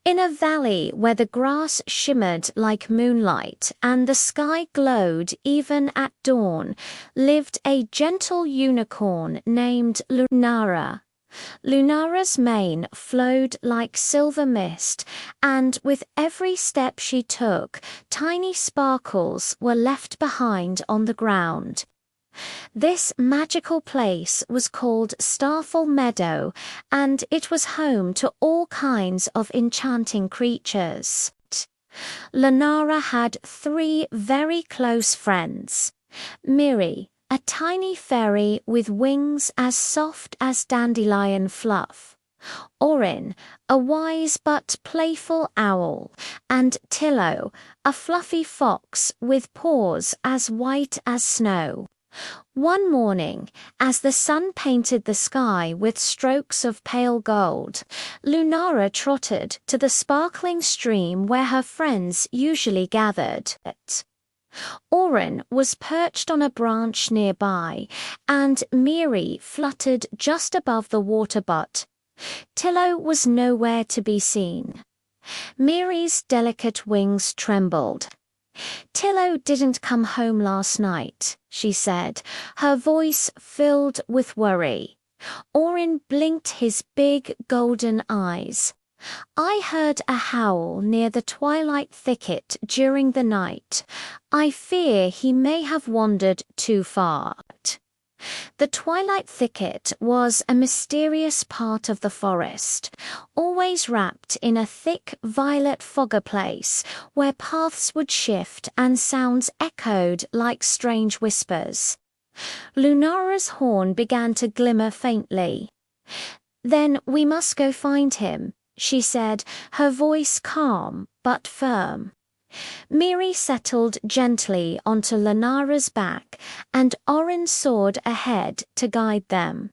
In a valley where the grass shimmered like moonlight and the sky glowed even at dawn, lived a gentle unicorn named Lunara. Lunara's mane flowed like silver mist, and with every step she took, tiny sparkles were left behind on the ground. This magical place was called Starfall Meadow, and it was home to all kinds of enchanting creatures. Lunara had 3 very close friends. Miri, a tiny fairy with wings as soft as dandelion fluff. Orin, a wise but playful owl, and Tillo, a fluffy fox with paws as white as snow. One morning, as the sun painted the sky with strokes of pale gold, Lunara trotted to the sparkling stream where her friends usually gathered. Orin was perched on a branch nearby, and Miri fluttered just above the water butt. Tillo was nowhere to be seen. Miri's delicate wings trembled. "Tillo didn't come home last night," she said, her voice filled with worry. Orin blinked his big golden eyes. "I heard a howl near the Twilight Thicket during the night. I fear he may have wandered too far." The Twilight Thicket was a mysterious part of the forest, always wrapped in a thick violet fogger place where paths would shift and sounds echoed like strange whispers. Lunara's horn began to glimmer faintly. "Then we must go find him," she said, her voice calm but firm. Miri settled gently onto Lunara's back, and Orin soared ahead to guide them.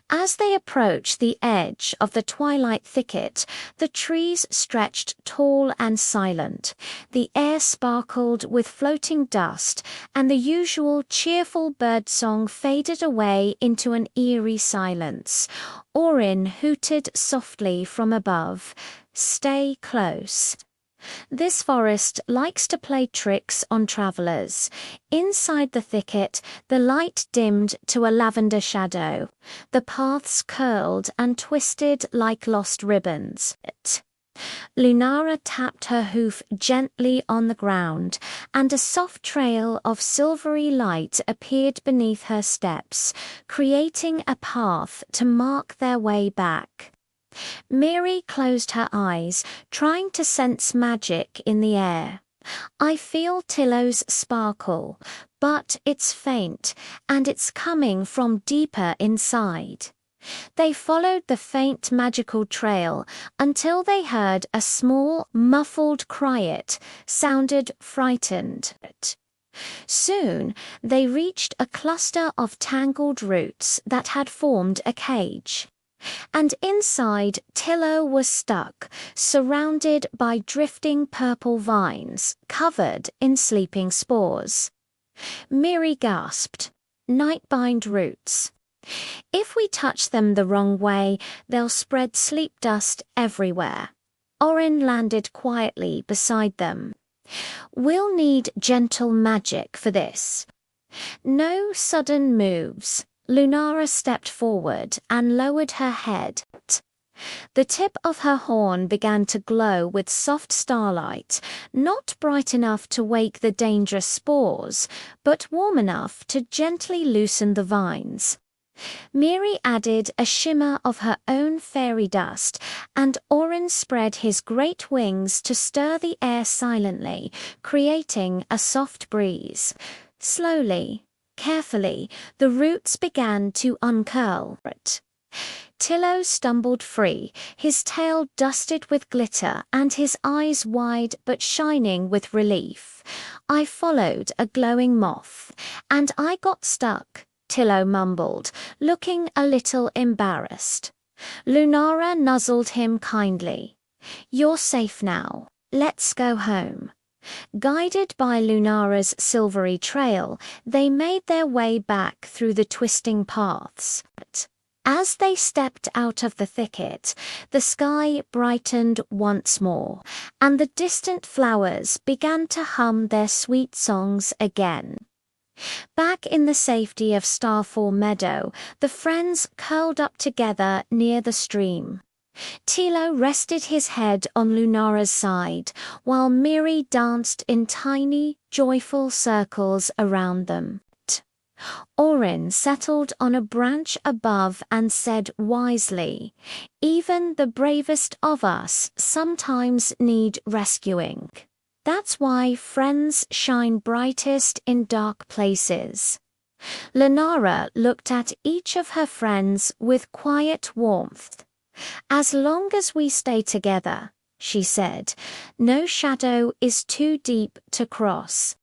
As they approached the edge of the Twilight Thicket, the trees stretched tall and silent, the air sparkled with floating dust, and the usual cheerful birdsong faded away into an eerie silence. Orin hooted softly from above, "Stay close." This forest likes to play tricks on travelers. Inside the thicket, the light dimmed to a lavender shadow. The paths curled and twisted like lost ribbons. Lunara tapped her hoof gently on the ground, and a soft trail of silvery light appeared beneath her steps, creating a path to mark their way back. Miri closed her eyes, trying to sense magic in the air. "I feel Tillo's sparkle, but it's faint, and it's coming from deeper inside." They followed the faint magical trail until they heard a small, muffled cry. It sounded frightened. Soon they reached a cluster of tangled roots that had formed a cage. And inside, Tillo was stuck, surrounded by drifting purple vines, covered in sleeping spores. Miri gasped, "Nightbind roots. If we touch them the wrong way, they'll spread sleep dust everywhere." Orin landed quietly beside them. "We'll need gentle magic for this. No sudden moves." Lunara stepped forward and lowered her head. The tip of her horn began to glow with soft starlight, not bright enough to wake the dangerous spores, but warm enough to gently loosen the vines. Miri added a shimmer of her own fairy dust, and Orin spread his great wings to stir the air silently, creating a soft breeze. Slowly, carefully, the roots began to uncurl. Tillo stumbled free, his tail dusted with glitter and his eyes wide but shining with relief. "I followed a glowing moth, and I got stuck," Tillo mumbled, looking a little embarrassed. Lunara nuzzled him kindly. "You're safe now. Let's go home." Guided by Lunara's silvery trail, they made their way back through the twisting paths. As they stepped out of the thicket, the sky brightened once more, and the distant flowers began to hum their sweet songs again. Back in the safety of Starfall Meadow, the friends curled up together near the stream. Tillo rested his head on Lunara's side, while Miri danced in tiny, joyful circles around them. Orin settled on a branch above and said wisely, "Even the bravest of us sometimes need rescuing. That's why friends shine brightest in dark places." Lunara looked at each of her friends with quiet warmth. "As long as we stay together," she said, "no shadow is too deep to cross."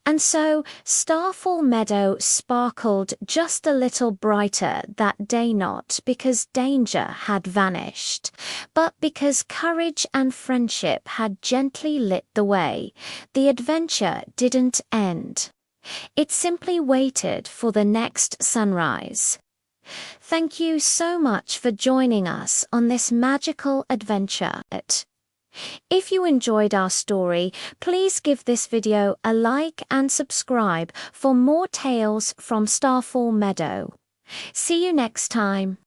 And so Starfall Meadow sparkled just a little brighter that day, not because danger had vanished, but because courage and friendship had gently lit the way. The adventure didn't end. It simply waited for the next sunrise. Thank you so much for joining us on this magical adventure. If you enjoyed our story, please give this video a like and subscribe for more tales from Starfall Meadow. See you next time.